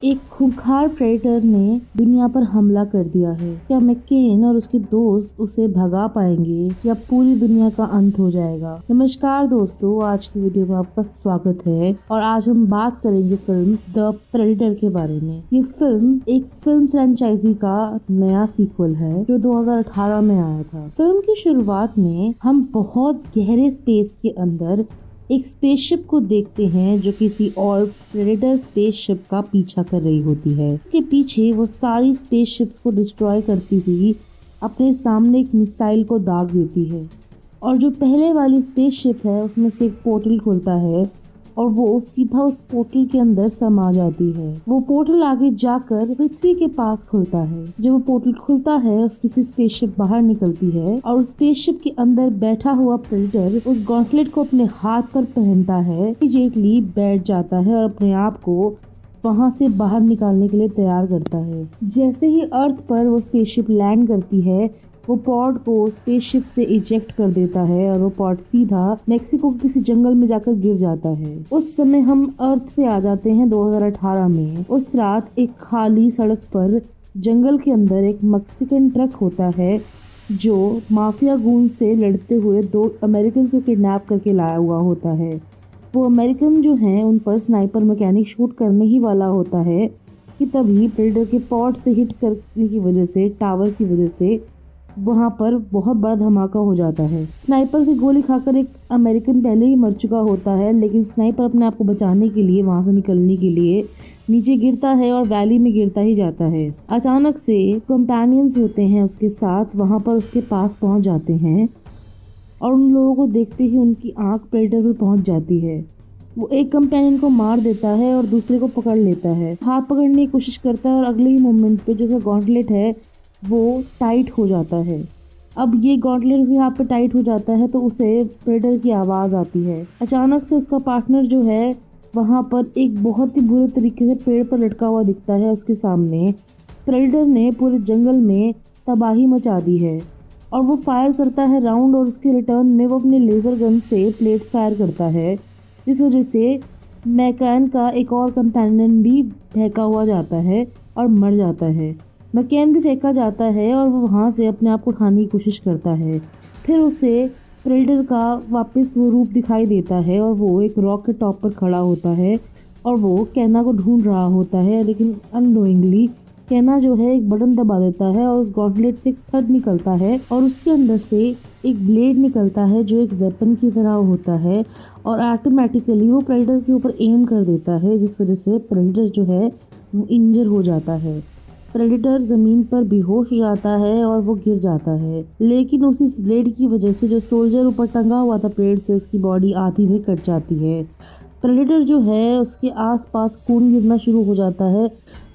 एक खूंखार प्रेडेटर ने दुनिया पर हमला कर दिया है। क्या मैकेन और उसके दोस्त उसे भगा पाएंगे या पूरी दुनिया का अंत हो जाएगा? नमस्कार दोस्तों, आज की वीडियो में आपका स्वागत है और आज हम बात करेंगे फिल्म द प्रेडेटर के बारे में। ये फिल्म एक फिल्म फ्रेंचाइजी का नया सीक्वल है जो 2018 में आया था। फिल्म की शुरुआत में हम बहुत गहरे स्पेस के अंदर एक स्पेसशिप को देखते हैं जो किसी और प्रेडेटर स्पेसशिप का पीछा कर रही होती है। के पीछे वो सारी स्पेसशिप्स को डिस्ट्रॉय करती हुई अपने सामने एक मिसाइल को दाग देती है और जो पहले वाली स्पेसशिप है उसमें से एक पोर्टल खुलता है और वो सीधा उस पोर्टल के अंदर समा जाती है। वो पोर्टल आगे जाकर पृथ्वी के पास खुलता है। जब वो पोर्टल खुलता है उसमें से स्पेसशिप बाहर निकलती है और उस स्पेसशिप के अंदर बैठा हुआ प्रेडेटर उस गॉन्टलेट को अपने हाथ पर पहनता है, इमीडिएटली बैठ जाता है और अपने आप को वहां से बाहर निकालने के लिए तैयार करता है। जैसे ही अर्थ पर वो स्पेसशिप लैंड करती है वो पॉड को स्पेसशिप से इजेक्ट कर देता है और वो पॉड सीधा मेक्सिको के किसी जंगल में जाकर गिर जाता है। उस समय हम अर्थ पे आ जाते हैं 2018 में। उस रात एक खाली सड़क पर जंगल के अंदर एक मैक्सिकन ट्रक होता है जो माफिया गूंज से लड़ते हुए 2 अमेरिकन को किडनैप करके लाया हुआ होता है। वो अमेरिकन जो हैं उन पर स्नाइपर मैकेनिक शूट करने ही वाला होता है कि तभी प्रेडेटर के पॉड से हिट करने की वजह से, टावर की वजह से वहां पर बहुत बड़ा धमाका हो जाता है। स्नाइपर से गोली खाकर एक अमेरिकन पहले ही मर चुका होता है, लेकिन स्नाइपर अपने आप को बचाने के लिए वहां से निकलने के लिए नीचे गिरता है और वैली में गिरता ही जाता है। अचानक से कंपेनियंस होते हैं उसके साथ, वहां पर उसके पास पहुंच जाते हैं और उन लोगों को देखते ही उनकी आंख प्रेडेटर पर पहुंच जाती है। वो एक कंपेनियन को मार देता है और दूसरे को पकड़ लेता है, हाथ पकड़ने की कोशिश करता है और अगले ही मोमेंट पे जो उसका गॉन्टलेट है वो टाइट हो जाता है। अब ये गॉन्टलेट उसके हाथ पे टाइट हो जाता है तो उसे प्रेडेटर की आवाज़ आती है। अचानक से उसका पार्टनर जो है वहाँ पर एक बहुत ही बुरे तरीके से पेड़ पर लटका हुआ दिखता है उसके सामने। प्रेडेटर ने पूरे जंगल में तबाही मचा दी है और वो फायर करता है राउंड और उसके रिटर्न में वो अपने लेज़र गन से प्लेट्स फायर करता है, जिस वजह से मैकेन का एक और कंपेनियन भी फेंका हुआ जाता है और मर जाता है। मैकेन भी फेंका जाता है और वो वहाँ से अपने आप को उठाने की कोशिश करता है। फिर उसे प्रेडेटर का वापस वो रूप दिखाई देता है और वो एक रॉक के टॉप पर खड़ा होता है और वो कैना को ढूंढ रहा होता है, लेकिन अननोइंगली कैना जो है एक बटन दबा देता है और उस गॉन्टलेट से एक थ्रेड निकलता है और उसके अंदर से एक ब्लेड निकलता है जो एक वेपन की तरह होता है और ऑटोमेटिकली वो प्रेडेटर के ऊपर एम कर देता है, जिस वजह से प्रेडेटर जो है वो इंजर हो जाता है। प्रेडेटर जमीन पर बेहोश हो जाता है और वो गिर जाता है, लेकिन उसी ब्लेड की वजह से जो सोल्जर ऊपर टंगा हुआ था पेड़ से उसकी बॉडी आधी में कट जाती है। प्रेडेटर जो है उसके आसपास खून गिरना शुरू हो जाता है,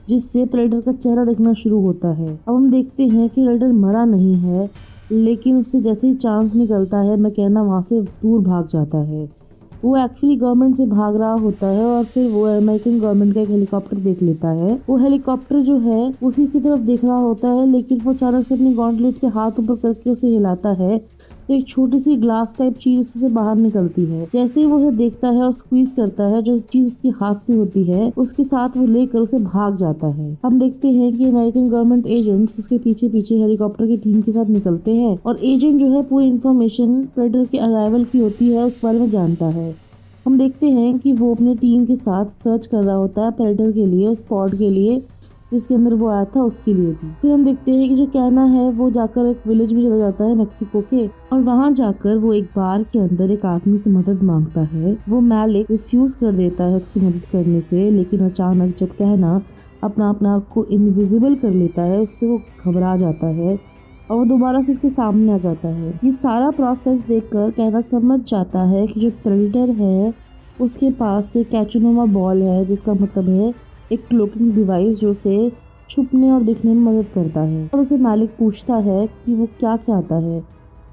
जिससे प्रेडेटर का चेहरा दिखना शुरू होता है। अब हम देखते हैं कि प्रेडेटर मरा नहीं है, लेकिन उससे जैसे ही चांस निकलता है मैकेना वहाँ से दूर भाग जाता है। वो एक्चुअली गवर्नमेंट से भाग रहा होता है और फिर वो अमेरिकन गवर्नमेंट का एक हेलीकॉप्टर देख लेता है। वो हेलीकॉप्टर जो है उसी की तरफ देख रहा होता है, लेकिन वो अचानक से अपनी गॉन्टलेट से हाथ ऊपर करके उसे हिलाता है तो एक छोटी सी ग्लास टाइप चीज उसमें से बाहर निकलती है। जैसे ही वो उसे देखता है और स्क्वीज करता है, जो चीज उसके हाथ में होती है उसके साथ वो लेकर उसे भाग जाता है। हम देखते हैं कि अमेरिकन गवर्नमेंट एजेंट्स उसके पीछे पीछे हेलीकॉप्टर की टीम के साथ निकलते हैं और एजेंट जो है पूरी इन्फॉर्मेशन प्रेडेटर के अराइवल की होती है उस बारे में जानता है। हम देखते हैं कि वो अपनी टीम के साथ सर्च कर रहा होता है प्रेडेटर के लिए, उस पॉड के लिए जिसके अंदर वो आया था उसके लिए भी। फिर हम देखते हैं कि जो कैना है वो जाकर एक विलेज में चला जाता है मेक्सिको के और वहाँ जाकर वो एक बार के अंदर एक आदमी से मदद मांगता है। वो मैलिक रिफ्यूज कर देता है उसकी मदद करने से, लेकिन अचानक जब कैना अपना आप को इनविजिबल कर लेता है उससे वो घबरा जाता है और वो दोबारा से उसके सामने आ जाता है। ये सारा प्रोसेस देखकर कैना समझ जाता है कि जो प्रेडेटर है उसके पास एक कैचुनुमा बॉल है, जिसका मतलब है एक क्लोकिंग डिवाइस जो उसे छुपने और दिखने में मदद करता है। और उसे मालिक पूछता है कि वो क्या चाहता है,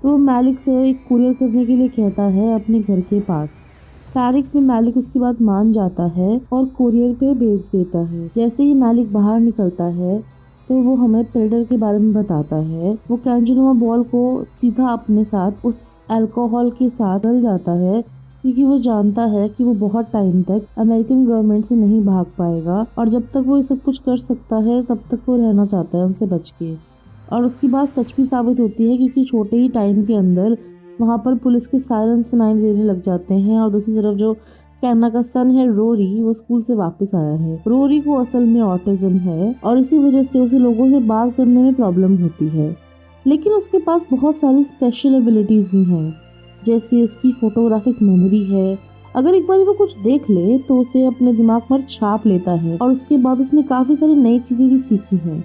तो वो मालिक से एक कुरियर करने के लिए कहता है अपने घर के पास। पैनिक में मालिक उसकी बात मान जाता है और कुरियर पे भेज देता है। जैसे ही मालिक बाहर निकलता है तो वो हमें प्रेडेटर के बारे में बताता है। वो कैचुनुमा बॉल को सीधा अपने साथ उस अल्कोहल के साथ डल जाता है क्योंकि वो जानता है कि वो बहुत टाइम तक अमेरिकन गवर्नमेंट से नहीं भाग पाएगा और जब तक वो ये सब कुछ कर सकता है तब तक वो रहना चाहता है उनसे बच के। और उसकी बात सच भी साबित होती है क्योंकि छोटे ही टाइम के अंदर वहाँ पर पुलिस के सायरन सुनाई देने लग जाते हैं और दूसरी तरफ जो कैना का सन है रोरी, वो स्कूल से वापस आया है। रोरी को असल में ऑटिज्म है और इसी वजह से उसे लोगों से बात करने में प्रॉब्लम होती है, लेकिन उसके पास बहुत सारी स्पेशल एबिलिटीज भी हैं, जैसे उसकी फोटोग्राफिक मेमोरी है। अगर एक बार वो कुछ देख ले तो उसे अपने दिमाग पर छाप लेता है और उसके बाद उसने काफी सारी नई चीजें भी सीखी हैं।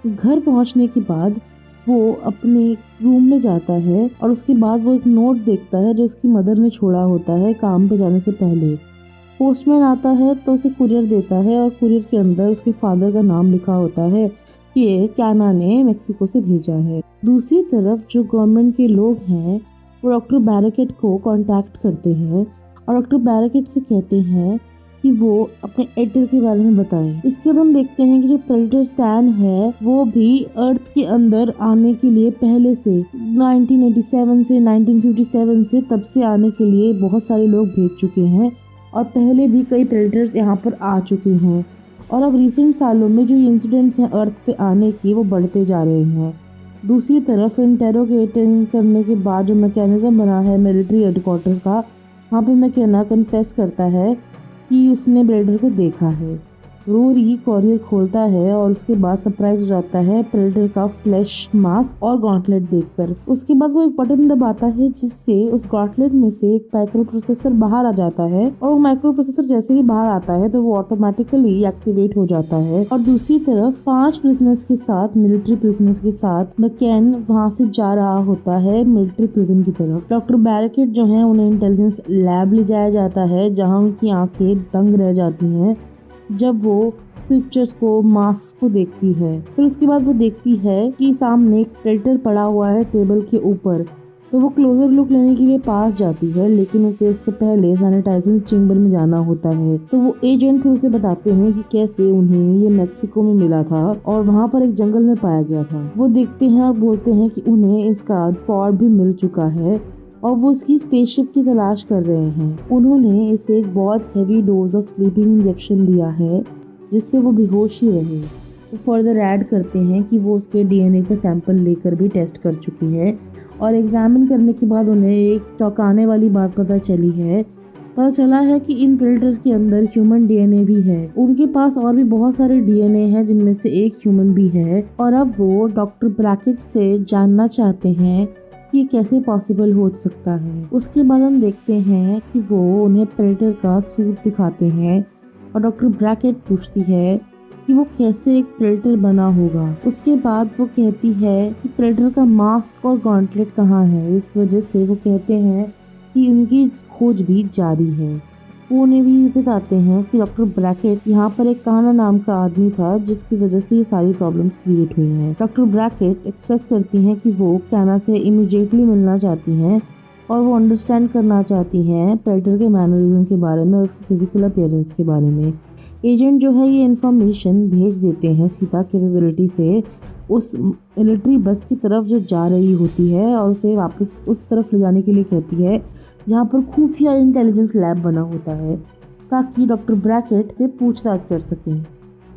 घर पहुंचने के बाद वो अपने रूम में जाता है और उसके बाद वो एक नोट देखता है जो उसकी मदर ने छोड़ा होता है काम पे जाने से पहले। पोस्टमैन आता है तो उसे कुरियर देता है और कुरियर के अंदर उसके फादर का नाम लिखा होता है कि ये कैना ने मेक्सिको से भेजा है। दूसरी तरफ जो गवर्नमेंट के लोग हैं वो डॉक्टर बैरिकेड को कांटेक्ट करते हैं और डॉक्टर बैरिकेड से कहते हैं कि वो अपने एडिटर के बारे में बताएं। इसके बाद हम देखते हैं कि जो प्रेडेटर सैन है वो भी अर्थ के अंदर आने के लिए पहले से 1987 से 1957 से तब से आने के लिए बहुत सारे लोग भेज चुके हैं और पहले भी कई प्रेडेटर्स यहाँ पर आ चुके हैं और अब रिसेंट सालों में जो इंसिडेंट्स हैं अर्थ पे आने की वो बढ़ते जा रहे हैं। दूसरी तरफ इंटेरोगेटिंग करने के बाद जो मैकेनिज्म बना है मिलिट्री हेडक्वार्टर्स का, वहाँ पे मैकेना कन्फेस करता है कि उसने प्रेडेटर को देखा है। रोरी कॉरियर खोलता है और उसके बाद सरप्राइज हो जाता है प्रेडेटर का फ्लैश मास्क और गॉन्टलेट देखकर। उसके बाद वो एक बटन दबाता है जिससे उस गॉन्टलेट में से एक माइक्रो प्रोसेसर बाहर आ जाता है और वो माइक्रो प्रोसेसर जैसे ही बाहर आता है तो वो ऑटोमेटिकली एक्टिवेट हो जाता है। और दूसरी तरफ 5 प्रिजनर्स के साथ, मिलिट्री प्रिजनर्स के साथ मैकेन वहाँ से जा रहा होता है मिलिट्री प्रिजन की तरफ। डॉक्टर बैरिकेड जो है उन्हें इंटेलिजेंस लैब ले जाया जाता है जहाँ उनकी आंखें दंग रह जाती हैं जब वो स्क्रिप्चर्स को, मास्क को देखती है। फिर उसके बाद वो देखती है कि सामने एक प्रेडेटर पड़ा हुआ है टेबल के ऊपर, तो वो क्लोजर लुक लेने के लिए पास जाती है, लेकिन उसे उससे पहले सैनिटाइजिंग चेंबर में जाना होता है। तो वो एजेंट फिर उसे बताते हैं कि कैसे उन्हें ये मेक्सिको में मिला था और वहाँ पर एक जंगल में पाया गया था। वो देखते हैं और बोलते हैं कि उन्हें इसका पॉड भी मिल चुका है और वो उसकी स्पेसशिप की तलाश कर रहे हैं। उन्होंने इसे एक बहुत heavy dose of sleeping injection दिया है जिससे वो बेहोश ही रहे। वो फर्दर ऐड करते हैं कि वो उसके डीएनए का सैंपल लेकर भी टेस्ट कर चुकी है और एग्जामिन करने के बाद उन्हें एक चौंकाने वाली बात पता चला है कि इन प्रेडेटर्स के अंदर ह्यूमन डीएनए भी है। उनके पास और भी बहुत सारे डीएनए हैं जिनमें से एक ह्यूमन भी है और अब वो डॉक्टर ब्रैकेट से जानना चाहते हैं कि कैसे पॉसिबल हो सकता है। उसके बाद हम देखते हैं कि वो उन्हें प्रेडेटर का सूट दिखाते हैं और डॉक्टर ब्रैकेट पूछती है कि वो कैसे एक प्रेडेटर बना होगा। उसके बाद वो कहती है कि प्रेडेटर का मास्क और गॉन्टलेट कहाँ है। इस वजह से वो कहते हैं कि उनकी खोज भी जारी है। वो उन्हें भी बताते हैं कि डॉक्टर ब्रैकेट यहाँ पर एक काना नाम का आदमी था जिसकी वजह से ये सारी प्रॉब्लम्स क्रिएट हुई हैं। डॉक्टर ब्रैकेट एक्सप्रेस करती हैं कि वो कैना से इमीडिएटली मिलना चाहती हैं और वो अंडरस्टैंड करना चाहती हैं प्रेडेटर के मैनरिज्म के बारे में और उसके फिजिकल अपीयरेंस के बारे में। एजेंट जो है ये इन्फॉर्मेशन भेज देते हैं सीधा कैपेबिलिटी से उस मिलिट्री बस की तरफ जो जा रही होती है और उसे वापस उस तरफ ले जाने के लिए कहती है जहाँ पर खुफिया इंटेलिजेंस लैब बना होता है ताकि डॉक्टर ब्रैकेट से पूछताछ कर सकें।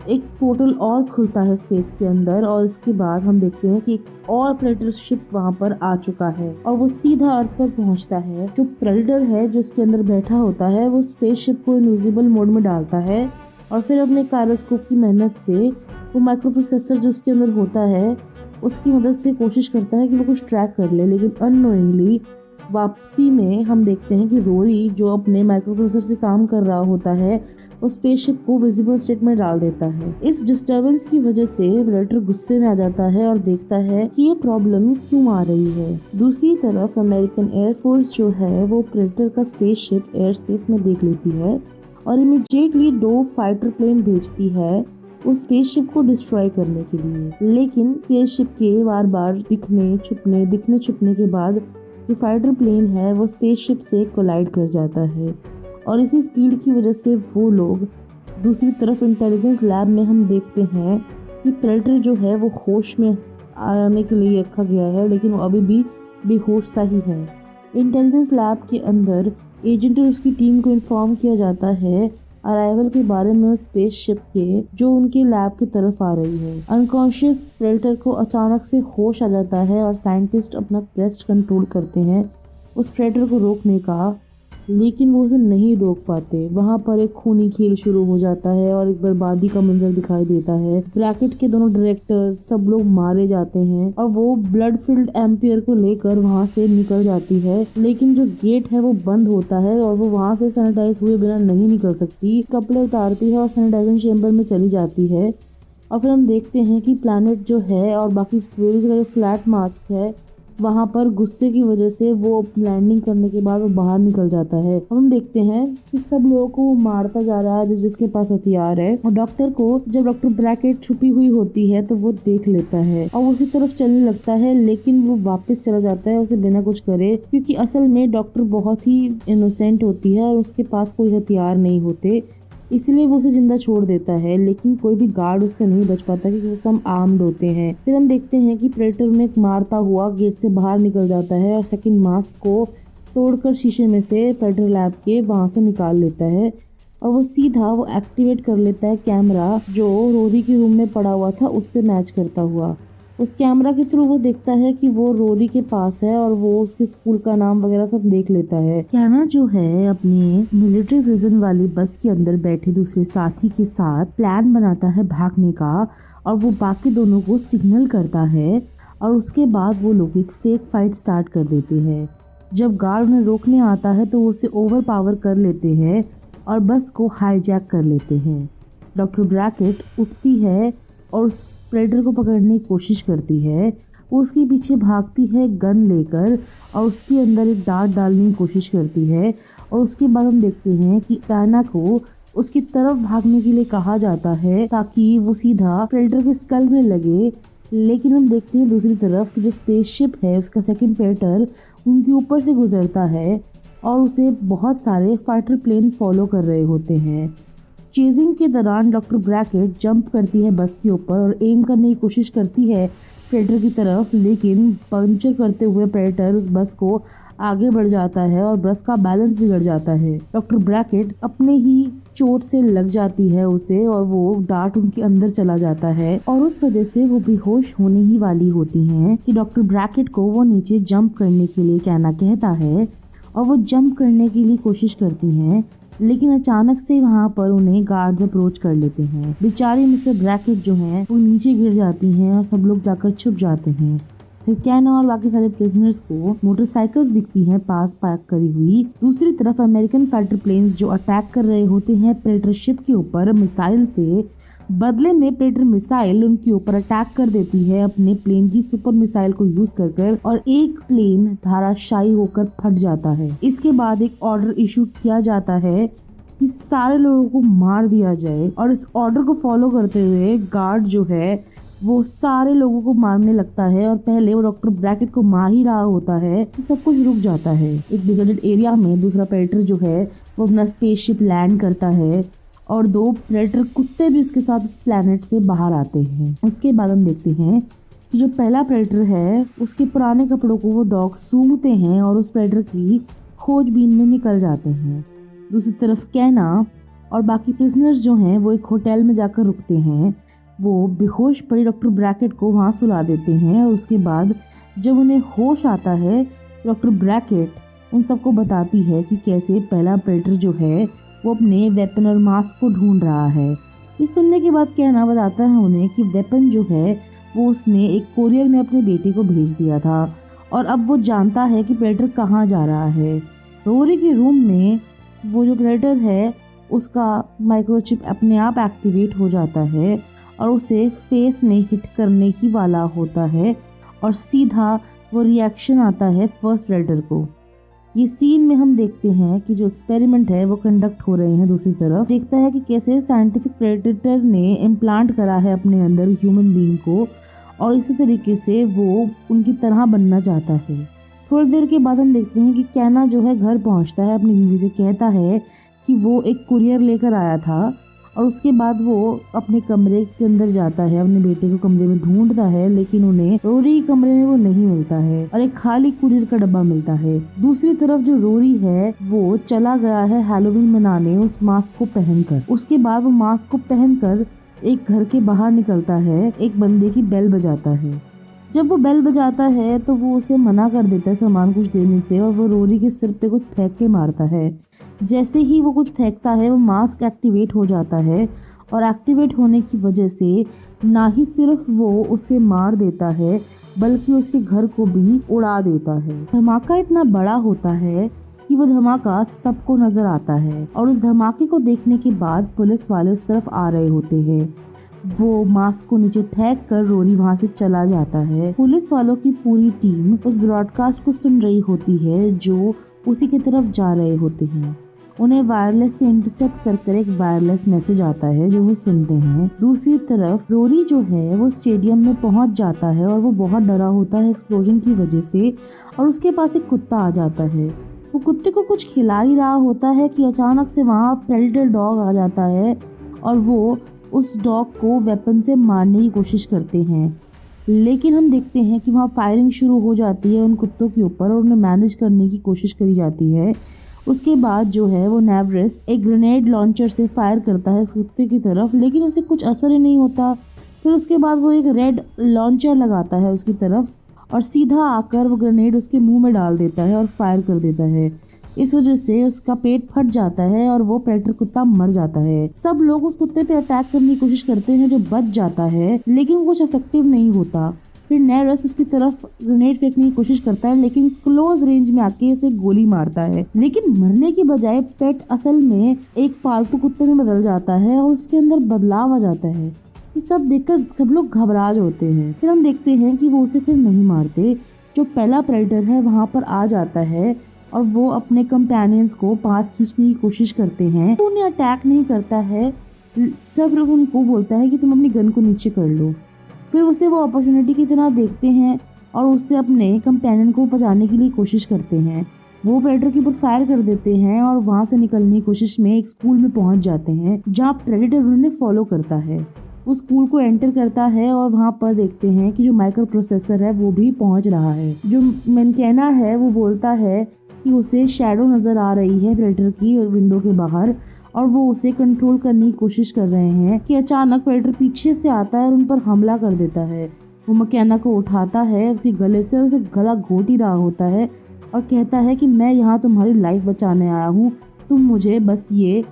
एक पोर्टल और खुलता है स्पेस के अंदर और इसके बाद हम देखते हैं कि एक और प्रेडेटर शिप वहाँ पर आ चुका है और वो सीधा अर्थ पर पहुँचता है। जो प्रेडेटर है जो उसके अंदर बैठा होता है वो स्पेस शिप को इनविजिबल मोड में डालता है और फिर अपने कायरोस्कोप की मेहनत से वो माइक्रो प्रोसेसर जो उसके अंदर होता है उसकी मदद से कोशिश करता है कि वो कुछ ट्रैक कर ले, लेकिन अननोइंगली वापसी में हम देखते हैं कि रोरी जो अपने माइक्रो प्रोसेसर से काम कर रहा होता है वो स्पेसशिप को विजिबल स्टेट में डाल देता है। इस डिस्टर्बेंस की वजह से प्रेडेटर गुस्से में आ जाता है और देखता है कि ये प्रॉब्लम क्यों आ रही है। दूसरी तरफ अमेरिकन एयरफोर्स जो है वो प्रेडेटर का स्पेसशिप एयर स्पेस में देख लेती है और इमीडिएटली 2 फाइटर प्लेन भेजती है उस स्पेसशिप को डिस्ट्रॉय करने के लिए। लेकिन स्पेसशिप के बार बार दिखने छुपने के बाद जो फाइटर प्लेन है वो स्पेसशिप से कोलाइड कर जाता है और इसी स्पीड की वजह से वो लोग दूसरी तरफ इंटेलिजेंस लैब में हम देखते हैं कि प्रेडेटर जो है वो होश में आने के लिए रखा गया है लेकिन वो अभी भी बेहोश सा ही है। इंटेलिजेंस लैब के अंदर एजेंट और उसकी टीम को इन्फॉर्म किया जाता है अराइवल के बारे में उस स्पेसशिप के जो उनके लैब की तरफ आ रही है। अनकॉन्शियस प्रेडेटर को अचानक से होश आ जाता है और साइंटिस्ट अपना क्रेस्ट कंट्रोल करते हैं उस प्रेडेटर को रोकने का, लेकिन वो उसे नहीं रोक पाते। वहाँ पर एक खूनी खेल शुरू हो जाता है और एक बर्बादी का मंजर दिखाई देता है। ब्रैकेट के दोनों डायरेक्टर्स सब लोग मारे जाते हैं और वो ब्लड फील्ड एम्पियर को लेकर वहाँ से निकल जाती है, लेकिन जो गेट है वो बंद होता है और वो वहाँ से सैनिटाइज हुए बिना नहीं निकल सकती। कपड़े उतारती है और सैनिटाइजिंग चेम्बर में चली जाती है और फिर हम देखते हैं कि प्लैनेट जो है और बाकी फ्यूरीज का जो फ्लैट मास्क है वहाँ पर गुस्से की वजह से वो लैंडिंग करने के बाद वो बाहर निकल जाता है। हम देखते हैं कि सब लोगों को मारता जा रहा है जिसके पास हथियार है, और डॉक्टर को जब डॉक्टर ब्रैकेट छुपी हुई होती है तो वो देख लेता है और उसकी तरफ चलने लगता है, लेकिन वो वापस चला जाता है उसे बिना कुछ करे, क्योंकि असल में डॉक्टर बहुत ही इनोसेंट होती है और उसके पास कोई हथियार नहीं होते, इसलिए वो उसे जिंदा छोड़ देता है। लेकिन कोई भी गार्ड उससे नहीं बच पाता क्योंकि वो सब आर्म्ड होते हैं। फिर हम देखते हैं कि प्रेडेटर उन्हें मारता हुआ गेट से बाहर निकल जाता है और सेकंड मास्क को तोड़कर शीशे में से प्रेडेटर लैब के वहां से निकाल लेता है और वो सीधा वो एक्टिवेट कर लेता है कैमरा जो रोरी के रूम में पड़ा हुआ था उससे मैच करता हुआ। उस कैमरा के थ्रू वो देखता है कि वो रोरी के पास है और वो उसके स्कूल का नाम वगैरह सब देख लेता है। कैना जो है अपने मिलिट्री प्रिजन वाली बस के अंदर बैठे दूसरे साथी के साथ प्लान बनाता है भागने का और वो बाकी दोनों को सिग्नल करता है और उसके बाद वो लोग एक फेक फाइट स्टार्ट कर देते हैं। जब गार्ड उन्हें रोकने आता है तो वो उसे ओवर पावर कर लेते हैं और बस को हाईजैक कर लेते हैं। डॉक्टर ब्रैकेट उठती है और उस प्रेडेटर को पकड़ने की कोशिश करती है। वो उसके पीछे भागती है गन लेकर और उसके अंदर एक डार्ट डालने की कोशिश करती है और उसके बाद हम देखते हैं कि कैना को उसकी तरफ भागने के लिए कहा जाता है ताकि वो सीधा प्रेडेटर के स्कल में लगे, लेकिन हम देखते हैं दूसरी तरफ कि जो स्पेसशिप है उसका सेकंड प्रेडेटर उनके ऊपर से गुजरता है और उसे बहुत सारे फाइटर प्लेन फॉलो कर रहे होते हैं। चेजिंग के दौरान डॉक्टर ब्रैकेट जंप करती है बस के ऊपर और एम करने की कोशिश करती है प्रेडेटर की तरफ, लेकिन पंचर करते हुए प्रेडेटर उस बस को आगे बढ़ जाता है और बस का बैलेंस बिगड़ जाता है। डॉक्टर ब्रैकेट अपने ही चोट से लग जाती है उसे और वो डार्ट उनके अंदर चला जाता है और उस वजह से वो बेहोश होने ही वाली होती हैं कि डॉक्टर ब्रैकेट को वो नीचे जंप करने के लिए कहना कहता है और वो जंप करने के लिए कोशिश करती हैं, लेकिन अचानक से वहाँ पर उन्हें गार्ड्स अप्रोच कर लेते हैं। बेचारी मिस्टर ब्रैकेट जो हैं वो नीचे गिर जाती हैं और सब लोग जाकर छुप जाते हैं। फिर कैना और बाकी सारे प्रिजनर्स को मोटरसाइकिल्स दिखती हैं पास पार्क करी हुई। दूसरी तरफ अमेरिकन फाइटर प्लेन्स जो अटैक कर रहे होते हैं प्रेडेटर शिप के ऊपर मिसाइल से, बदले में प्रेडेटर मिसाइल उनके ऊपर अटैक कर देती है अपने प्लेन की सुपर मिसाइल को यूज कर और एक प्लेन धाराशायी होकर फट जाता है। इसके बाद एक ऑर्डर इशू किया जाता है कि सारे लोगों को मार दिया जाए और इस ऑर्डर को फॉलो करते हुए गार्ड जो है वो सारे लोगों को मारने लगता है और पहले वो डॉक्टर ब्रैकेट को मार ही रहा होता है कि सब कुछ रुक जाता है। एक डिजर्टेड एरिया में दूसरा प्रेडेटर जो है वो अपना स्पेसशिप लैंड करता है और दो प्रेडेटर कुत्ते भी उसके साथ उस प्लेनेट से बाहर आते हैं। उसके बाद हम देखते हैं कि जो पहला प्रेडेटर है उसके पुराने कपड़ों को वो डॉग सूंघते हैं और उस प्रेडेटर की खोजबीन में निकल जाते हैं। दूसरी तरफ कैना और बाकी प्रिजनर्स जो हैं वो एक होटल में जाकर रुकते हैं। वो बेहोश पड़े डॉक्टर ब्रैकेट को वहाँ सुला देते हैं और उसके बाद जब उन्हें होश आता है डॉक्टर ब्रैकेट उन सबको बताती है कि कैसे पहला प्रेडेटर जो है वो अपने वेपन और मास्क को ढूंढ रहा है। ये सुनने के बाद कहना बताता है उन्हें कि वेपन जो है वो उसने एक कोरियर में अपने बेटे को भेज दिया था और अब वो जानता है कि प्रेडेटर कहाँ जा रहा है। रोरी के रूम में वो जो प्रेडेटर है उसका माइक्रोचिप अपने आप एक्टिवेट हो जाता है और उसे फेस में हिट करने ही वाला होता है और सीधा वो रिएक्शन आता है फर्स्ट प्रेडेटर को। ये सीन में हम देखते हैं कि जो एक्सपेरिमेंट है वो कंडक्ट हो रहे हैं। दूसरी तरफ देखता है कि कैसे साइंटिफिक प्रेडेटर ने इम्प्लांट करा है अपने अंदर ह्यूमन बीइंग को और इसी तरीके से वो उनकी तरह बनना चाहता है। थोड़ी देर के बाद हम देखते हैं कि कैना जो है घर पहुंचता है, अपनी बीवी से कहता है कि वो एक कुरियर लेकर आया था और उसके बाद वो अपने कमरे के अंदर जाता है, अपने बेटे को कमरे में ढूंढता है, लेकिन उन्हें रोरी के कमरे में वो नहीं मिलता है और एक खाली कुरियर का डब्बा मिलता है। दूसरी तरफ जो रोरी है वो चला गया है हैलोवीन मनाने उस मास्क को पहनकर। उसके बाद वो मास्क को पहनकर एक घर के बाहर निकलता है, एक बंदे की बेल बजाता है। जब वो बेल बजाता है तो वो उसे मना कर देता है सामान कुछ देने से और वो रोरी के सिर पे कुछ फेंक के मारता है। जैसे ही वो कुछ फेंकता है वो मास्क एक्टिवेट हो जाता है और एक्टिवेट होने की वजह से ना ही सिर्फ वो उसे मार देता है बल्कि उसके घर को भी उड़ा देता है। धमाका इतना बड़ा होता है कि वो धमाका सबको नजर आता है और उस धमाके को देखने के बाद पुलिस वाले उस तरफ आ रहे होते हैं। वो मास्क को नीचे फेंक कर रोरी वहाँ से चला जाता है। पुलिस वालों की पूरी टीम उस ब्रॉडकास्ट को सुन रही होती है जो उसी की तरफ जा रहे होते हैं। उन्हें वायरलेस से इंटरसेप्ट कर एक वायरलेस मैसेज आता है जो वो सुनते हैं। दूसरी तरफ रोरी जो है वो स्टेडियम में पहुंच जाता है और वो बहुत डरा होता है एक्सप्लोजन की वजह से और उसके पास एक कुत्ता आ जाता है। वो कुत्ते को कुछ खिला ही रहा होता है कि अचानक से वहाँ प्रेडेटर डॉग आ जाता है और वो उस डॉग को वेपन से मारने की कोशिश करते हैं, लेकिन हम देखते हैं कि वहाँ फायरिंग शुरू हो जाती है उन कुत्तों के ऊपर और उन्हें मैनेज करने की कोशिश करी जाती है। उसके बाद जो है वो नेवरेस एक ग्रेनेड लॉन्चर से फायर करता है उस कुत्ते की तरफ, लेकिन उसे कुछ असर ही नहीं होता। फिर उसके बाद वो एक रेड लॉन्चर लगाता है उसकी तरफ और सीधा आकर वो ग्रेनेड उसके मुंह में डाल देता है और फायर कर देता है। इस वजह से उसका पेट फट जाता है और वो प्रेडेटर कुत्ता मर जाता है। सब लोग उस कुत्ते पे अटैक करने की कोशिश करते हैं जो बच जाता है, लेकिन कुछ इफेक्टिव नहीं होता। फिर नेवरेस उसकी तरफ ग्रेनेड फेंकने की कोशिश करता है, लेकिन क्लोज रेंज में आके उसे गोली मारता है। लेकिन मरने की बजाय पेट असल में एक पालतू कुत्ते में बदल जाता है और उसके अंदर बदलाव आ जाता है। ये सब देखकर सब लोग घबरा होते हैं। फिर हम देखते हैं कि वो उसे फिर नहीं मारते। जो पहला प्रेडेटर है वहाँ पर आ जाता है और वो अपने कंपेनियंस को पास खींचने की कोशिश करते हैं। तो उन्हें अटैक नहीं करता है, सब लोग उनको बोलता है कि तुम अपनी गन को नीचे कर लो। फिर उसे वो अपॉर्चुनिटी की तरह देखते हैं और उससे अपने कंपेनियन को बचाने के लिए कोशिश करते हैं। वो प्रेडेटर के ऊपर फायर कर देते हैं और वहाँ से निकलने की कोशिश में एक स्कूल में पहुंच जाते हैं जहाँ प्रेडेटर उन्हें फॉलो करता है। वो स्कूल को एंटर करता है और वहाँ पर देखते हैं कि जो माइक्रो प्रोसेसर है वो भी पहुँच रहा है। जो मैनकेना है वो बोलता है कि उसे शैडो नजर आ रही है प्रेडेटर की विंडो के बाहर और वो उसे कंट्रोल करने की कोशिश कर रहे हैं कि अचानक प्रेडेटर पीछे से आता है और उन पर हमला कर देता है। वो मैकेना को उठाता है उसके गले से और उसे गला घोट ही रहा होता है और कहता है कि मैं यहाँ तुम्हारी लाइफ बचाने आया हूँ, तुम मुझे बस ये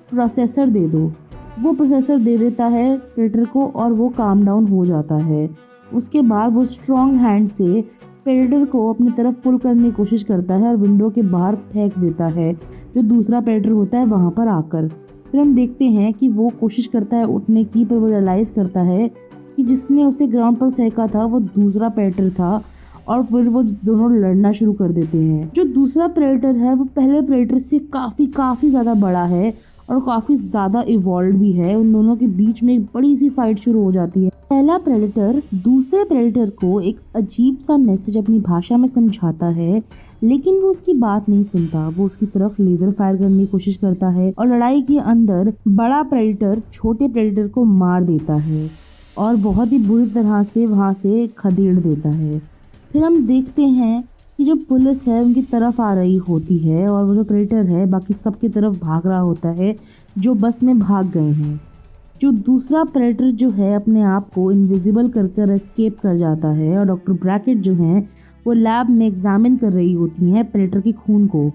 प्रोसेसर दे दो। वो प्रोसेसर दे देता है प्रेडेटर को और वो काम डाउन हो जाता है। उसके बाद वो स्ट्रॉन्ग हैंड से प्रेडेटर को अपनी तरफ पुल करने की कोशिश करता है और विंडो के बाहर फेंक देता है जो दूसरा प्रेडेटर होता है वहाँ पर आकर। फिर हम देखते हैं कि वो कोशिश करता है उठने की, पर वो रियलाइज करता है कि जिसने उसे ग्राउंड पर फेंका था वो दूसरा प्रेडेटर था और फिर वो दोनों लड़ना शुरू कर देते हैं। जो दूसरा प्रेडेटर है वो पहले प्रेडेटर से काफी ज्यादा बड़ा है और काफी ज्यादा इवॉल्व भी है। उन दोनों के बीच में एक बड़ी सी फाइट शुरू हो जाती है। पहला प्रेडेटर दूसरे प्रेडेटर को एक अजीब सा मैसेज अपनी भाषा में समझाता है, लेकिन वो उसकी बात नहीं सुनता। वो उसकी तरफ लेजर फायर करने की कोशिश करता है और लड़ाई के अंदर बड़ा प्रेडेटर छोटे प्रेडेटर को मार देता है और बहुत ही बुरी तरह से वहाँ से खदेड़ देता है। फिर हम देखते हैं कि जो पुलिस है उनकी तरफ आ रही होती है और वो जो प्रेडेटर है बाकी सबकी तरफ भाग रहा होता है जो बस में भाग गए हैं। जो दूसरा प्रेडेटर जो है अपने आप को इनविजिबल कर एस्केप कर जाता है और डॉक्टर ब्रैकेट जो है वो लैब में एग्जामिन कर रही होती हैं प्रेडेटर के खून को।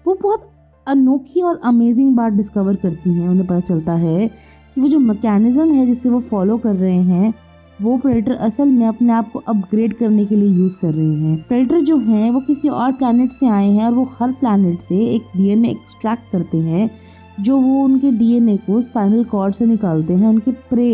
वो बहुत अनोखी और अमेजिंग बात डिस्कवर करती हैं। उन्हें पता चलता है कि वो जो मैकेनिज्म है जिसे वो फॉलो कर रहे हैं वो प्रेडेटर असल में अपने आप को अपग्रेड करने के लिए यूज कर रहे हैं। प्रेडेटर जो हैं वो किसी और प्लैनेट से आए हैं और वो हर प्लैनेट से एक डीएनए एक्सट्रैक्ट करते हैं जो वो उनके डीएनए को स्पाइनल कॉर्ड से निकालते हैं उनके प्रे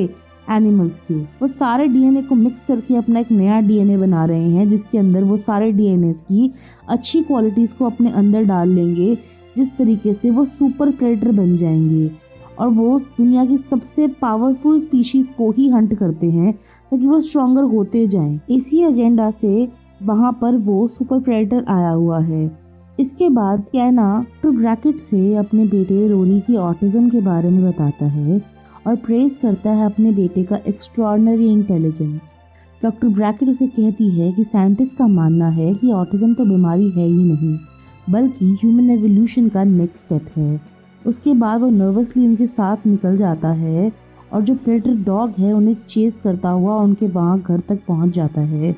एनिमल्स के। वो सारे डीएनए को मिक्स करके अपना एक नया डीएनए बना रहे हैं जिसके अंदर वो सारे डीएनए की अच्छी क्वालिटीज को अपने अंदर डाल लेंगे, जिस तरीके से वो सुपर प्रेडेटर बन जाएंगे और वो दुनिया की सबसे पावरफुल स्पीशीज को ही हंट करते हैं ताकि वो स्ट्रॉन्गर होते जाएं। इसी एजेंडा से वहाँ पर वो सुपर प्रेडेटर आया हुआ है। इसके बाद कैना डॉक्टर ब्रैकेट से अपने बेटे रोरी की ऑटिज्म के बारे में बताता है और प्रेज करता है अपने बेटे का एक्स्ट्रॉर्डिनरी इंटेलिजेंस। डॉक्टर ब्रैकेट उसे कहती है कि साइंटिस्ट का मानना है कि ऑटिज्म तो बीमारी है ही नहीं, बल्कि ह्यूमन एवोल्यूशन का नेक्स्ट स्टेप है। उसके बाद वो नर्वसली उनके साथ निकल जाता है और जो प्रेडेटर डॉग है उन्हें चेस करता हुआ उनके वहाँ घर तक पहुँच जाता है।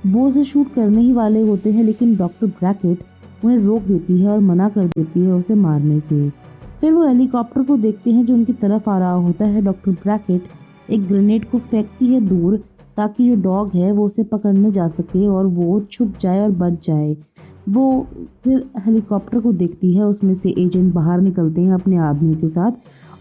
वो उसे शूट करने ही वाले होते हैं, लेकिन डॉक्टर ब्रैकेट उन्हें रोक देती है और मना कर देती है उसे मारने से। फिर वो हेलीकॉप्टर को देखते हैं जो उनकी तरफ आ रहा होता है। डॉक्टर ब्रैकेट एक ग्रेनेड को फेंकती है दूर ताकि जो डॉग है वो उसे पकड़ने जा सके और वो छुप जाए और बच जाए। वो फिर हेलीकॉप्टर को देखती है, उसमें से एजेंट बाहर निकलते हैं अपने आदमियों के साथ,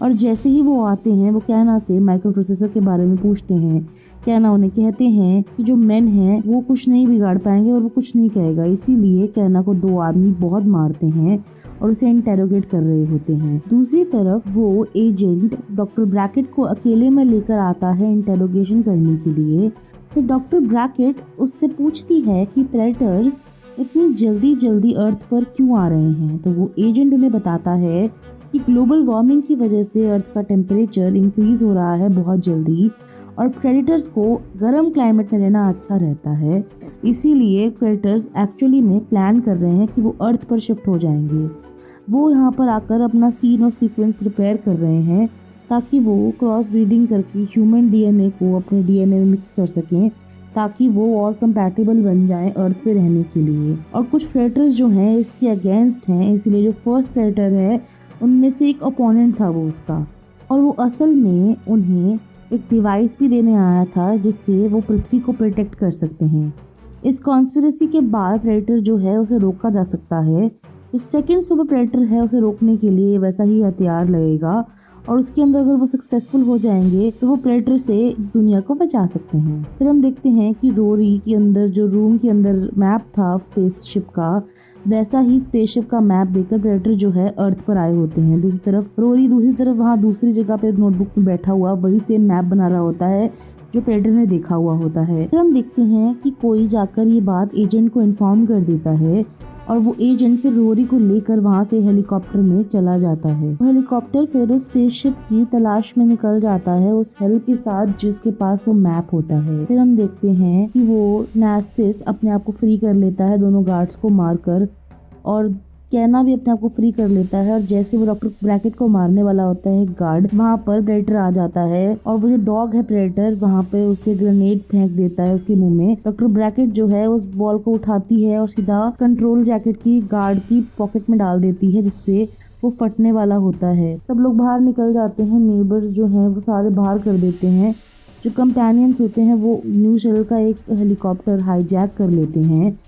और जैसे ही वो आते हैं वो कैना से माइक्रो प्रोसेसर के बारे में पूछते हैं। कैना उन्हें कहते हैं कि जो मेन हैं वो कुछ नहीं बिगाड़ पाएंगे और वो कुछ नहीं कहेगा। इसीलिए कैना को 2 आदमी बहुत मारते हैं और उसे इंटेरोगेट कर रहे होते हैं। दूसरी तरफ वो एजेंट डॉक्टर ब्रैकेट को अकेले में लेकर आता है इंटेरोगेशन करने के लिए। फिर डॉक्टर ब्रैकेट उससे पूछती है कि प्रेडेटर्स इतनी जल्दी अर्थ पर क्यों आ रहे हैं। तो वो एजेंट उन्हें बताता है कि ग्लोबल वार्मिंग की वजह से अर्थ का टेम्परेचर इंक्रीज हो रहा है बहुत जल्दी, और प्रेडेटर्स को गर्म क्लाइमेट में रहना अच्छा रहता है। इसीलिए प्रेडेटर्स एक्चुअली में प्लान कर रहे हैं कि वो अर्थ पर शिफ्ट हो जाएंगे। वो यहाँ पर आकर अपना सीन और सीक्वेंस प्रिपेयर कर रहे हैं ताकि वो क्रॉस ब्रीडिंग करके ह्यूमन डीएनए को अपने डीएनए में मिक्स कर सकें, ताकि वो और कंपैटिबल बन जाएं अर्थ पे रहने के लिए। और कुछ प्रेडेटर्स जो हैं इसके अगेंस्ट हैं, इसलिए जो फर्स्ट प्रेडेटर है उनमें से एक अपोनेंट था वो उसका, और वो असल में उन्हें एक डिवाइस भी देने आया था जिससे वो पृथ्वी को प्रोटेक्ट कर सकते हैं। इस कॉन्स्पिरेसी के बाद प्रेडेटर जो है उसे रोका जा सकता है। जो सेकंड सुपर प्रेडेटर है उसे रोकने के लिए वैसा ही हथियार लगेगा, और उसके अंदर अगर वो सक्सेसफुल हो जाएंगे तो वो प्रेडेटर से दुनिया को बचा सकते हैं। फिर हम देखते हैं कि रोरी के अंदर जो रूम के अंदर मैप था स्पेसशिप का, वैसा ही स्पेसशिप का मैप देकर प्रेडेटर जो है अर्थ पर आए होते हैं। दूसरी तरफ रोरी दूसरी तरफ वहाँ दूसरी जगह पे नोटबुक में बैठा हुआ वही सेम मैप बना रहा होता है जो प्रेडेटर ने देखा हुआ होता है। फिर हम देखते हैं कि कोई जाकर ये बात एजेंट को इन्फॉर्म कर देता है, और वो एजेंट फिर रोरी को लेकर वहाँ से हेलीकॉप्टर में चला जाता है। हेलीकॉप्टर फिर उस स्पेसशिप की तलाश में निकल जाता है उस हेल्प के साथ जिसके पास वो मैप होता है। फिर हम देखते हैं कि वो नार्सिस अपने आप को फ्री कर लेता है दोनों गार्ड्स को मारकर, और कैना भी अपने आप को फ्री कर लेता है। और जैसे वो डॉक्टर ब्रैकेट को मारने वाला होता है गार्ड, वहाँ पर प्रेडेटर आ जाता है और वो जो डॉग है प्रेडेटर वहाँ पे उसे ग्रेनेड फेंक देता है उसके मुंह में। डॉक्टर ब्रैकेट जो है उस बॉल को उठाती है और सीधा कंट्रोल जैकेट की गार्ड की पॉकेट में डाल देती है जिससे वो फटने वाला होता है। सब लोग बाहर निकल जाते हैं, नेबर्स जो हैं वो सारे बाहर कर देते हैं। जो कंपेनियंस होते हैं वो न्यू शेल का एक हेलीकॉप्टर हाईजैक कर लेते हैं,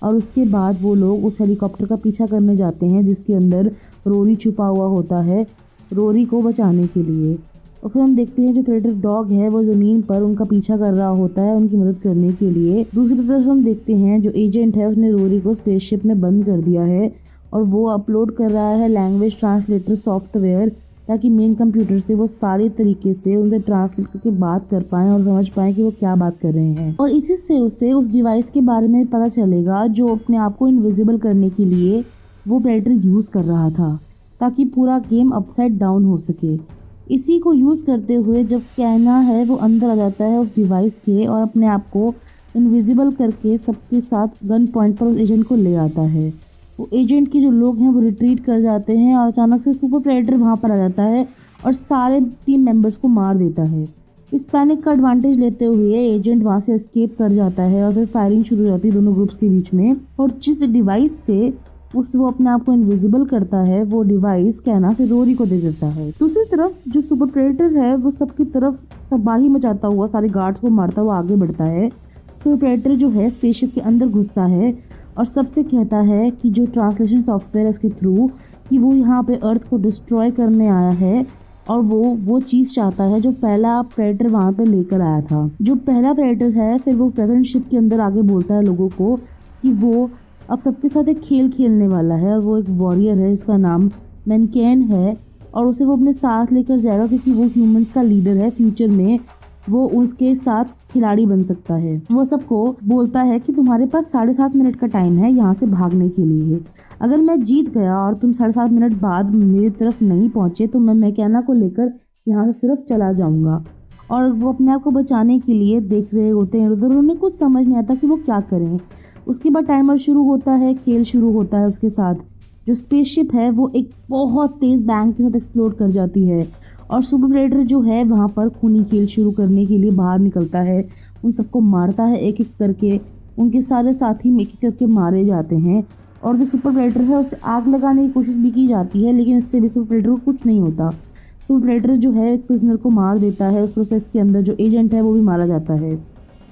और उसके बाद वो लोग उस हेलीकॉप्टर का पीछा करने जाते हैं जिसके अंदर रोरी छुपा हुआ होता है रोरी को बचाने के लिए। और फिर हम देखते हैं जो प्रेडेटर डॉग है वो ज़मीन पर उनका पीछा कर रहा होता है उनकी मदद करने के लिए। दूसरी तरफ हम देखते हैं जो एजेंट है उसने रोरी को स्पेसशिप में बंद कर दिया है और वो अपलोड कर रहा है लैंग्वेज ट्रांसलेटर सॉफ्टवेयर, ताकि मेन कंप्यूटर से वो सारे तरीके से उनसे ट्रांसलेट करके बात कर पाएँ और समझ पाएँ कि वो क्या बात कर रहे हैं। और इसी से उसे उस डिवाइस के बारे में पता चलेगा जो अपने आप को इनविजिबल करने के लिए वो प्रेडेटर यूज़ कर रहा था, ताकि पूरा गेम अपसाइड डाउन हो सके। इसी को यूज़ करते हुए जब कैना है वो अंदर आ जाता है उस डिवाइस के और अपने आप को इनविजिबल करके सबके साथ गन पॉइंट पर उस एजेंट को ले आता है। वो एजेंट के जो लोग हैं वो रिट्रीट कर जाते हैं और अचानक से सुपर प्रेडेटर वहाँ पर आ जाता है और सारे टीम मेंबर्स को मार देता है। इस पैनिक का एडवांटेज लेते हुए एजेंट वहाँ से एस्केप कर जाता है और फिर फायरिंग शुरू हो जाती है दोनों ग्रुप्स के बीच में। और जिस डिवाइस से वो अपने आप को इनविजिबल करता है वो डिवाइस कैना फिर रोरी को दे देता है। दूसरी तरफ जो सुपर प्रेडेटर है वो सबकी तरफ तबाही मचाता हुआ सारे गार्ड्स को मारता हुआ आगे बढ़ता है। तो प्रेडेटर जो है स्पेसशिप के अंदर घुसता है और सबसे कहता है कि जो ट्रांसलेशन सॉफ्टवेयर है उसके थ्रू कि वो यहाँ पे अर्थ को डिस्ट्रॉय करने आया है और वो चीज़ चाहता है जो पहला प्रेडेटर वहाँ पे लेकर आया था। जो पहला प्रेडेटर है फिर वो प्रेजेंट शिप के अंदर आगे बोलता है लोगों को कि वो अब सबके साथ एक खेल खेलने वाला है और वो एक वॉरियर है जिसका नाम मैनकेन है और उसे वो अपने साथ लेकर जाएगा क्योंकि वो ह्यूमंस का लीडर है। फ्यूचर में वो उसके साथ खिलाड़ी बन सकता है। वो सबको बोलता है कि तुम्हारे पास 7.5 मिनट का टाइम है यहाँ से भागने के लिए। अगर मैं जीत गया और तुम 7.5 मिनट बाद मेरी तरफ नहीं पहुँचे तो मैं मैकेना को लेकर यहाँ से सिर्फ चला जाऊँगा। और वो अपने आप को बचाने के लिए देख रहे होते हैं उधर, उन्हें कुछ समझ नहीं आता कि वो क्या करें। उसके बाद टाइमर शुरू होता है, खेल शुरू होता है उसके साथ। जो स्पेसशिप है वो एक बहुत तेज़ बैंग के साथ एक्सप्लोड कर जाती है और सुपर प्रेडेटर जो है वहाँ पर खूनी खेल शुरू करने के लिए बाहर निकलता है, उन सबको मारता है एक एक करके। उनके सारे साथी एक एक करके मारे जाते हैं और जो सुपर प्रेडेटर है उसे आग लगाने की कोशिश भी की जाती है, लेकिन इससे भी सुपर प्रेडेटर को कुछ नहीं होता। सुपर प्रेडेटर जो है एक प्रिजनर को मार देता है। उस प्रोसेस के अंदर जो एजेंट है वो भी मारा जाता है।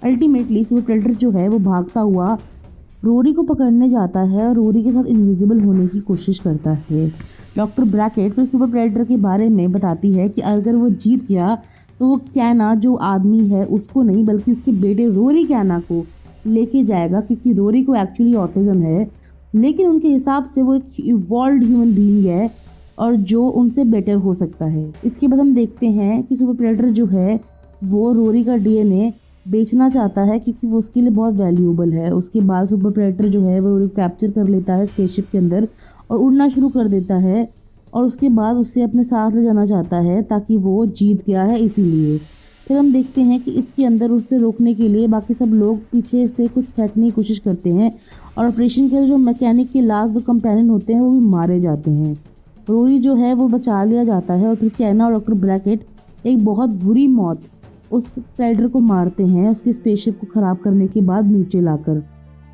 अल्टीमेटली सुपर प्रेडेटर जो है वो भागता हुआ रोरी को पकड़ने जाता है और रोरी के साथ इनविजिबल होने की कोशिश करता है। डॉक्टर ब्रैकेट फिर सुपर प्रेडेटर के बारे में बताती है कि अगर वो जीत गया तो वो कैना जो आदमी है उसको नहीं बल्कि उसके बेटे रोरी कैना को लेके जाएगा, क्योंकि रोरी को एक्चुअली ऑटिज्म है, लेकिन उनके हिसाब से वो एक इवॉल्व्ड ह्यूमन बीइंग है और जो उनसे बेटर हो सकता है। इसके बाद हम देखते हैं कि सुपर प्रेडेटर जो है वो रोरी का डीएनए बेचना चाहता है क्योंकि वो उसके लिए बहुत वैल्यूएबल है। उसके बाद सुपर प्रेडेटर जो है वो रोरी को कैप्चर कर लेता है स्पेसशिप के अंदर और उड़ना शुरू कर देता है और उसके बाद उससे अपने साथ ले जाना चाहता है ताकि वो जीत गया है इसीलिए। फिर हम देखते हैं कि इसके अंदर उससे रोकने के लिए बाकी सब लोग पीछे से कुछ फेंकने की कोशिश करते हैं और ऑपरेशन के जो मैकेनिक के लास्ट दो कंपेनियन होते हैं वो भी मारे जाते हैं। रोरी जो है वो बचा लिया जाता है और फिर कैना और डॉक्टर ब्रैकेट एक बहुत बुरी मौत उस प्रेडेटर को मारते हैं उसकी स्पेसशिप को ख़राब करने के बाद नीचे लाकर।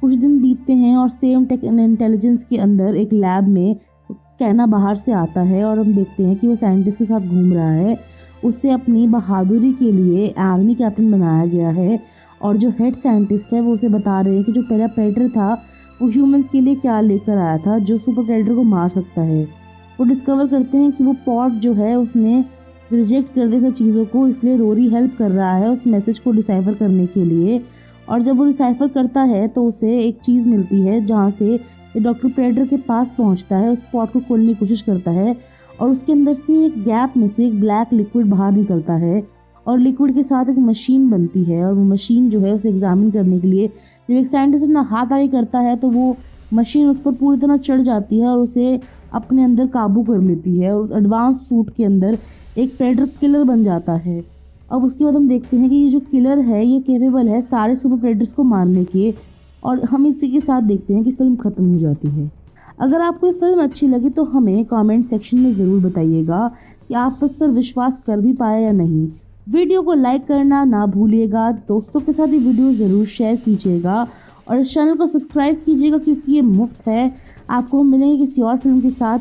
कुछ दिन बीतते हैं और सेम टेक एंड इंटेलिजेंस के अंदर एक लैब में कैना बाहर से आता है और हम देखते हैं कि वो साइंटिस्ट के साथ घूम रहा है। उसे अपनी बहादुरी के लिए आर्मी कैप्टन बनाया गया है और जो हेड साइंटिस्ट है वो उसे बता रहे हैं कि जो पहला प्रेडेटर था वो ह्यूमंस के लिए क्या लेकर आया था जो सुपर प्रेडेटर को मार सकता है। वो डिस्कवर करते हैं कि वो पॉट जो है उसने रिजेक्ट कर दिया सब चीज़ों को, इसलिए रोरी हेल्प कर रहा है उस मैसेज को डिसाइफर करने के लिए। और जब वो डिसाइफर करता है तो उसे एक चीज़ मिलती है जहाँ से डॉक्टर प्रेडेटर के पास पहुँचता है, उस पॉट को खोलने की कोशिश करता है और उसके अंदर से एक गैप में से एक ब्लैक लिक्विड बाहर निकलता है और लिक्विड के साथ एक मशीन बनती है और वो मशीन जो है उसे एग्जामिन करने के लिए जब एक साइंटिस्ट अपना हाथ आगे करता है तो वो मशीन उस पर पूरी तरह चढ़ जाती है और उसे अपने अंदर काबू कर लेती है और उस एडवांस सूट के अंदर एक प्रेडेटर किलर बन जाता है। अब उसके बाद हम देखते हैं कि ये जो किलर है ये कैपेबल है सारे सुपर प्रेडेटर्स को मारने के और हम इसी के साथ देखते हैं कि फिल्म ख़त्म हो जाती है। अगर आपको ये फिल्म अच्छी लगी तो हमें कमेंट सेक्शन में ज़रूर बताइएगा कि आप उस पर विश्वास कर भी पाए या नहीं। वीडियो को लाइक करना ना भूलिएगा, दोस्तों के साथ ये वीडियो ज़रूर शेयर कीजिएगा और इस चैनल को सब्सक्राइब कीजिएगा क्योंकि ये मुफ्त है। आपको हम मिलेंगे किसी और फिल्म के साथ।